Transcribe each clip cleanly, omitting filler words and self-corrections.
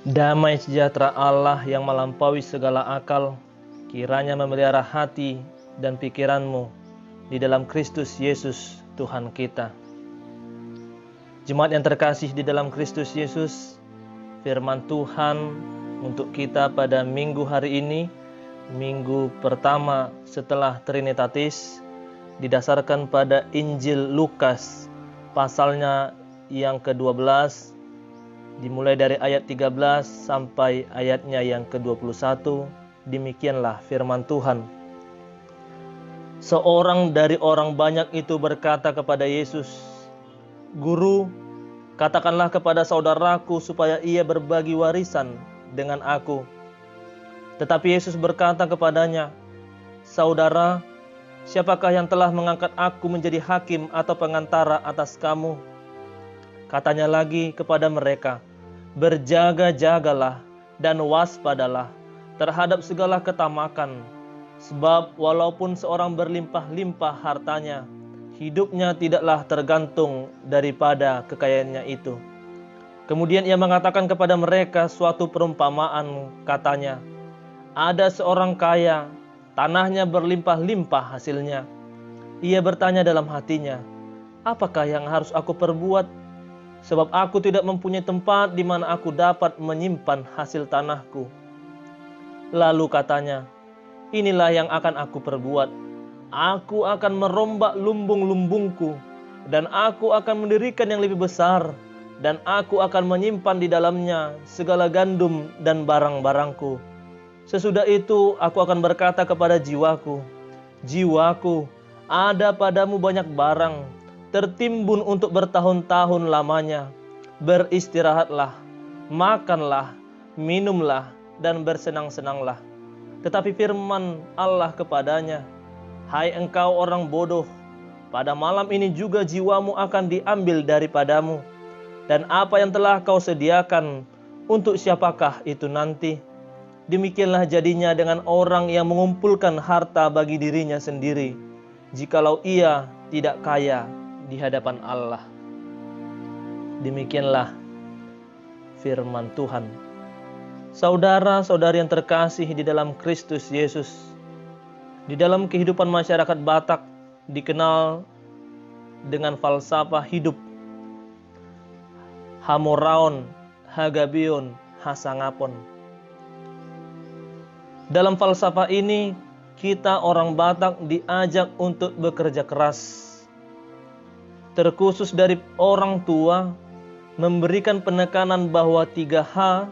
Damai sejahtera Allah yang melampaui segala akal, kiranya memelihara hati dan pikiranmu di dalam Kristus Yesus Tuhan kita. Jemaat yang terkasih di dalam Kristus Yesus, firman Tuhan untuk kita pada minggu hari ini, minggu pertama setelah Trinitatis, didasarkan pada Injil Lukas, pasalnya yang ke-12, dimulai dari ayat 13 sampai ayatnya yang ke-21. Demikianlah firman Tuhan. Seorang dari orang banyak itu berkata kepada Yesus, "Guru, katakanlah kepada saudaraku supaya ia berbagi warisan dengan aku." Tetapi Yesus berkata kepadanya, "Saudara, siapakah yang telah mengangkat aku menjadi hakim atau pengantara atas kamu?" Katanya lagi kepada mereka, "Berjaga-jagalah dan waspadalah terhadap segala ketamakan, sebab walaupun seorang berlimpah-limpah hartanya, hidupnya tidaklah tergantung daripada kekayaannya itu." Kemudian ia mengatakan kepada mereka suatu perumpamaan, katanya, "Ada seorang kaya, tanahnya berlimpah-limpah hasilnya. Ia bertanya dalam hatinya, 'Apakah yang harus aku perbuat? Sebab aku tidak mempunyai tempat di mana aku dapat menyimpan hasil tanahku.' Lalu katanya, 'Inilah yang akan aku perbuat. Aku akan merombak lumbung-lumbungku, dan aku akan mendirikan yang lebih besar, dan aku akan menyimpan di dalamnya segala gandum dan barang-barangku. Sesudah itu aku akan berkata kepada jiwaku, jiwaku, ada padamu banyak barang, tertimbun untuk bertahun-tahun lamanya. Beristirahatlah, makanlah, minumlah, dan bersenang-senanglah.' Tetapi firman Allah kepadanya, 'Hai engkau orang bodoh, pada malam ini juga jiwamu akan diambil daripadamu. Dan apa yang telah kau sediakan, untuk siapakah itu nanti?' Demikianlah jadinya dengan orang yang mengumpulkan harta bagi dirinya sendiri, jikalau ia tidak kaya di hadapan Allah." Demikianlah firman Tuhan. Saudara-saudari yang terkasih di dalam Kristus Yesus, di dalam kehidupan masyarakat Batak dikenal dengan falsafah hidup Hamoraon, Hagabeon, Hasangapon. Dalam falsafah ini, kita orang Batak diajak untuk bekerja keras. Terkhusus dari orang tua, memberikan penekanan bahwa 3H,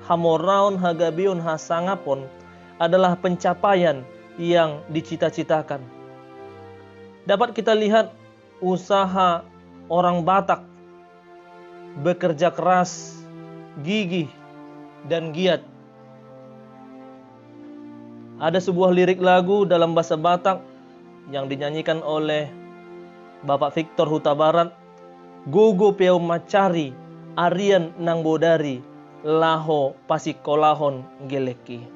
Hamoraon, Hagabeon, Hasangapon, adalah pencapaian yang dicita-citakan. Dapat kita lihat usaha orang Batak bekerja keras, gigih, dan giat. Ada sebuah lirik lagu dalam bahasa Batak yang dinyanyikan oleh Bapak Victor Huta Barat, "Gogo peu macari, arian nang bodari, laho pasikolahon geleki."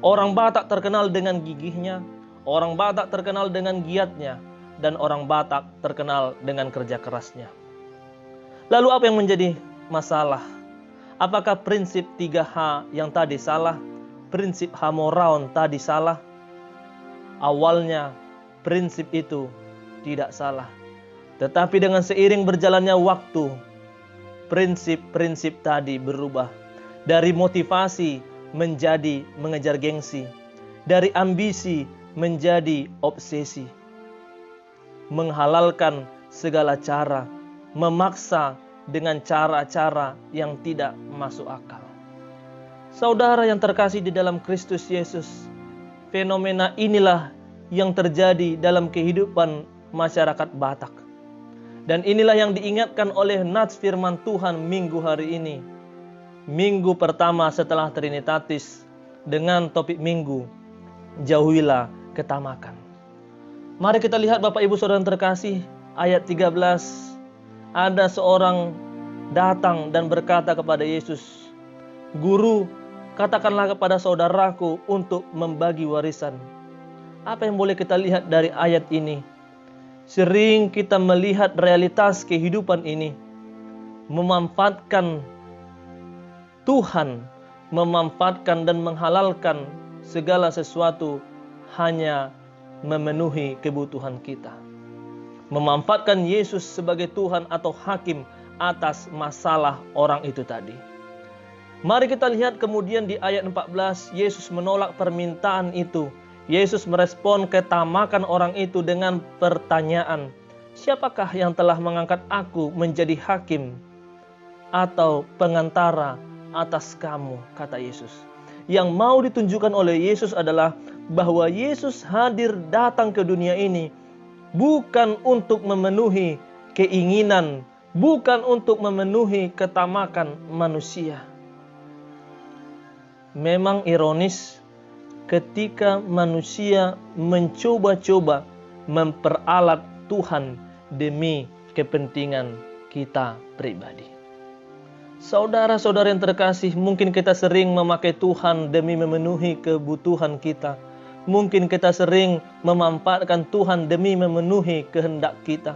Orang Batak terkenal dengan gigihnya, orang Batak terkenal dengan giatnya, dan orang Batak terkenal dengan kerja kerasnya. Lalu apa yang menjadi masalah? Apakah prinsip 3H yang tadi salah? Prinsip Hamoraon tadi salah? Awalnya prinsip itu tidak salah. Tetapi dengan seiring berjalannya waktu, prinsip-prinsip tadi berubah. Dari motivasi menjadi mengejar gengsi. Dari ambisi menjadi obsesi. Menghalalkan segala cara, memaksa dengan cara-cara yang tidak masuk akal. Saudara yang terkasih di dalam Kristus Yesus, fenomena inilah yang terjadi dalam kehidupan masyarakat Batak. Dan inilah yang diingatkan oleh nats firman Tuhan minggu hari ini. Minggu pertama setelah Trinitatis, dengan topik minggu, jauhilah ketamakan. Mari kita lihat Bapak Ibu Saudara yang terkasih, ayat 13. Ada seorang datang dan berkata kepada Yesus, "Guru, katakanlah kepada saudaraku untuk membagi warisan." Apa yang boleh kita lihat dari ayat ini? Sering kita melihat realitas kehidupan ini, memanfaatkan Tuhan memanfaatkan dan menghalalkan segala sesuatu hanya memenuhi kebutuhan kita. Memanfaatkan Yesus sebagai Tuhan atau hakim atas masalah orang itu tadi. Mari kita lihat kemudian di ayat 14, Yesus menolak permintaan itu. Yesus merespon ketamakan orang itu dengan pertanyaan, "Siapakah yang telah mengangkat aku menjadi hakim atau pengantara atas kamu?" kata Yesus. Yang mau ditunjukkan oleh Yesus adalah bahwa Yesus hadir datang ke dunia ini bukan untuk memenuhi keinginan, bukan untuk memenuhi ketamakan manusia. Memang ironis ketika manusia mencoba-coba memperalat Tuhan demi kepentingan kita pribadi. Saudara-saudara yang terkasih, mungkin kita sering memakai Tuhan demi memenuhi kebutuhan kita. Mungkin kita sering memanfaatkan Tuhan demi memenuhi kehendak kita.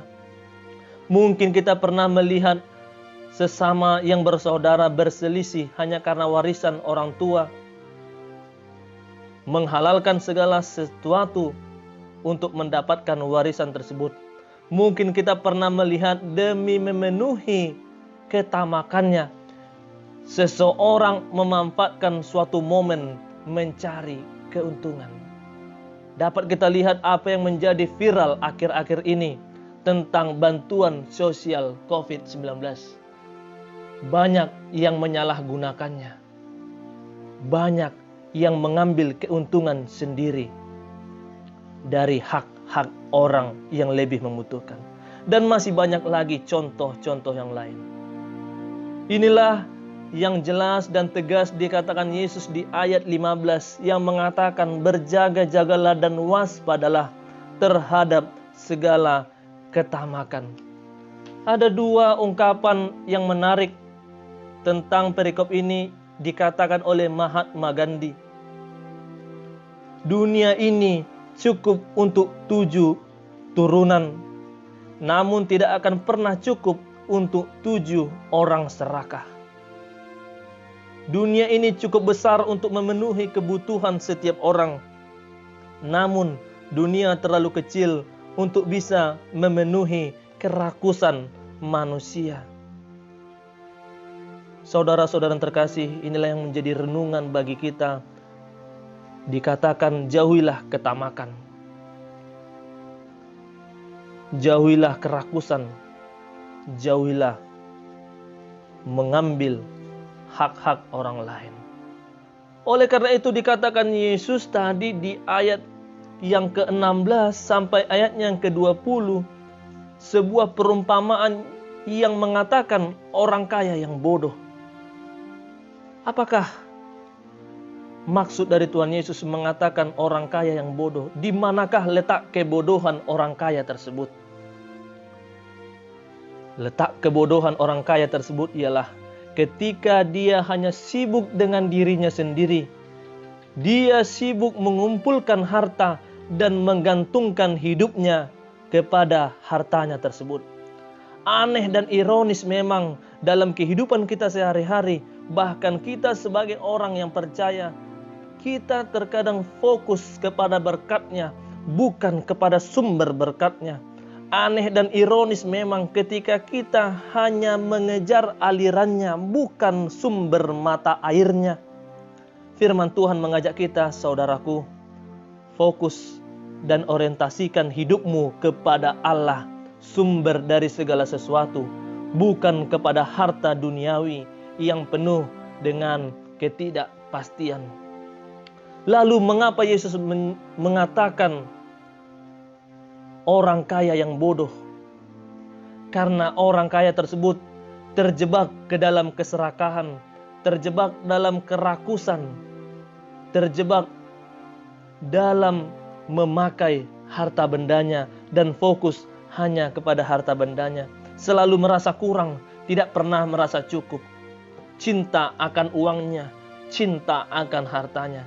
Mungkin kita pernah melihat sesama yang bersaudara berselisih hanya karena warisan orang tua, menghalalkan segala sesuatu untuk mendapatkan warisan tersebut. Mungkin kita pernah melihat demi memenuhi ketamakannya, seseorang memanfaatkan suatu momen mencari keuntungan. Dapat kita lihat apa yang menjadi viral akhir-akhir ini tentang bantuan sosial COVID-19. Banyak yang menyalahgunakannya. Banyak yang mengambil keuntungan sendiri dari hak-hak orang yang lebih membutuhkan. Dan masih banyak lagi contoh-contoh yang lain. Inilah yang jelas dan tegas dikatakan Yesus di ayat 15 yang mengatakan, "Berjaga-jagalah dan waspadalah terhadap segala ketamakan." Ada dua ungkapan yang menarik tentang perikop ini dikatakan oleh Mahatma Gandhi. Dunia ini cukup untuk 7 turunan, namun tidak akan pernah cukup untuk 7 orang serakah. Dunia ini cukup besar untuk memenuhi kebutuhan setiap orang, namun dunia terlalu kecil untuk bisa memenuhi kerakusan manusia. Saudara-saudara terkasih, inilah yang menjadi renungan bagi kita. Dikatakan jauhilah ketamakan, jauhilah kerakusan, jauhilah mengambil hak-hak orang lain. Oleh karena itu dikatakan Yesus tadi di ayat yang ke-16 sampai ayat yang ke-20, sebuah perumpamaan yang mengatakan orang kaya yang bodoh. Apakah maksud dari Tuhan Yesus mengatakan orang kaya yang bodoh? Di manakah letak kebodohan orang kaya tersebut? Letak kebodohan orang kaya tersebut ialah ketika dia hanya sibuk dengan dirinya sendiri. Dia sibuk mengumpulkan harta dan menggantungkan hidupnya kepada hartanya tersebut. Aneh dan ironis memang dalam kehidupan kita sehari-hari, bahkan kita sebagai orang yang percaya, kita terkadang fokus kepada berkatnya, bukan kepada sumber berkatnya. Aneh dan ironis memang ketika kita hanya mengejar alirannya, bukan sumber mata airnya. Firman Tuhan mengajak kita, saudaraku, fokus dan orientasikan hidupmu kepada Allah, sumber dari segala sesuatu, bukan kepada harta duniawi yang penuh dengan ketidakpastian. Lalu mengapa Yesus mengatakan orang kaya yang bodoh? Karena orang kaya tersebut terjebak ke dalam keserakahan, terjebak dalam kerakusan, terjebak dalam memakai harta bendanya dan fokus hanya kepada harta bendanya. Selalu merasa kurang, tidak pernah merasa cukup. Cinta akan uangnya, cinta akan hartanya.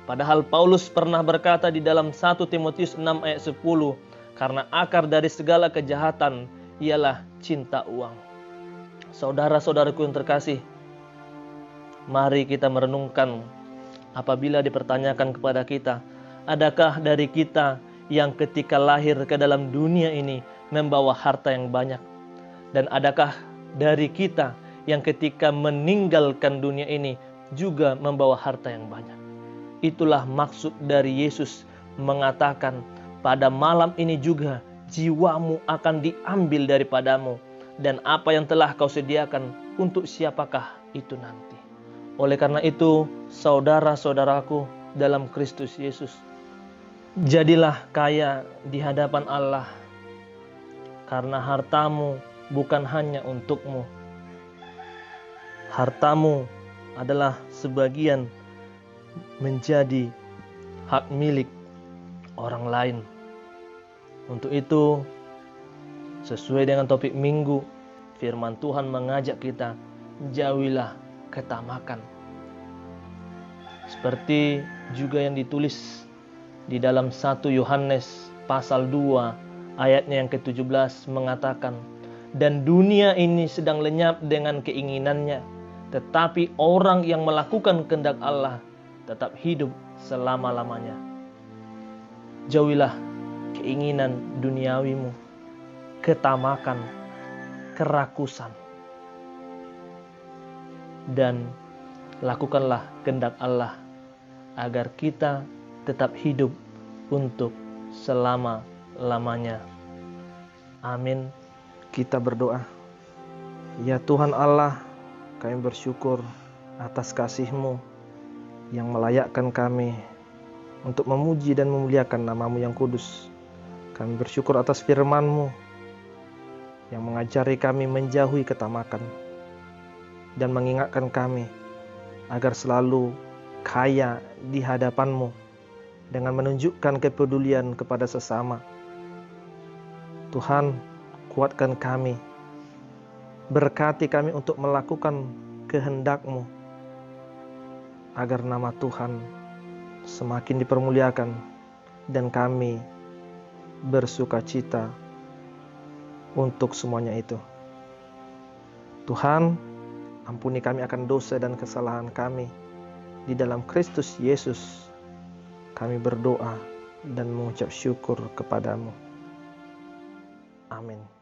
Padahal Paulus pernah berkata di dalam 1 Timotius 6 ayat 10, karena akar dari segala kejahatan ialah cinta uang. Saudara-saudaraku yang terkasih, Mari kita merenungkan apabila dipertanyakan kepada kita, adakah dari kita yang ketika lahir ke dalam dunia ini membawa harta yang banyak? Dan adakah dari kita yang ketika meninggalkan dunia ini juga membawa harta yang banyak? Itulah maksud dari Yesus mengatakan, pada malam ini juga jiwamu akan diambil daripadamu, dan apa yang telah kau sediakan untuk siapakah itu nanti? Oleh karena itu, saudara-saudaraku dalam Kristus Yesus, jadilah kaya di hadapan Allah, karena hartamu bukan hanya untukmu. Hartamu adalah sebagian menjadi hak milik orang lain. Untuk itu, sesuai dengan topik minggu, firman Tuhan mengajak kita, jauhilah ketamakan. Seperti juga yang ditulis di dalam 1 Yohanes pasal 2 ayatnya yang ke-17 mengatakan, dan dunia ini sedang lenyap dengan keinginannya, tetapi orang yang melakukan kehendak Allah tetap hidup selama-lamanya. Jauhilah keinginan duniawimu, ketamakan, kerakusan, dan lakukanlah kehendak Allah agar kita tetap hidup untuk selama-lamanya. Amin. Kita berdoa. Ya Tuhan Allah, kami bersyukur atas kasih-Mu yang melayakkan kami untuk memuji dan memuliakan nama-Mu yang kudus. Kami bersyukur atas firman-Mu yang mengajari kami menjauhi ketamakan dan mengingatkan kami agar selalu kaya di hadapan-Mu dengan menunjukkan kepedulian kepada sesama. Tuhan, kuatkan kami, berkati kami untuk melakukan kehendak-Mu, agar nama Tuhan semakin dipermuliakan dan kami bersukacita untuk semuanya itu. Tuhan, ampuni kami akan dosa dan kesalahan kami. Di dalam Kristus Yesus kami berdoa dan mengucap syukur kepadamu. Amin.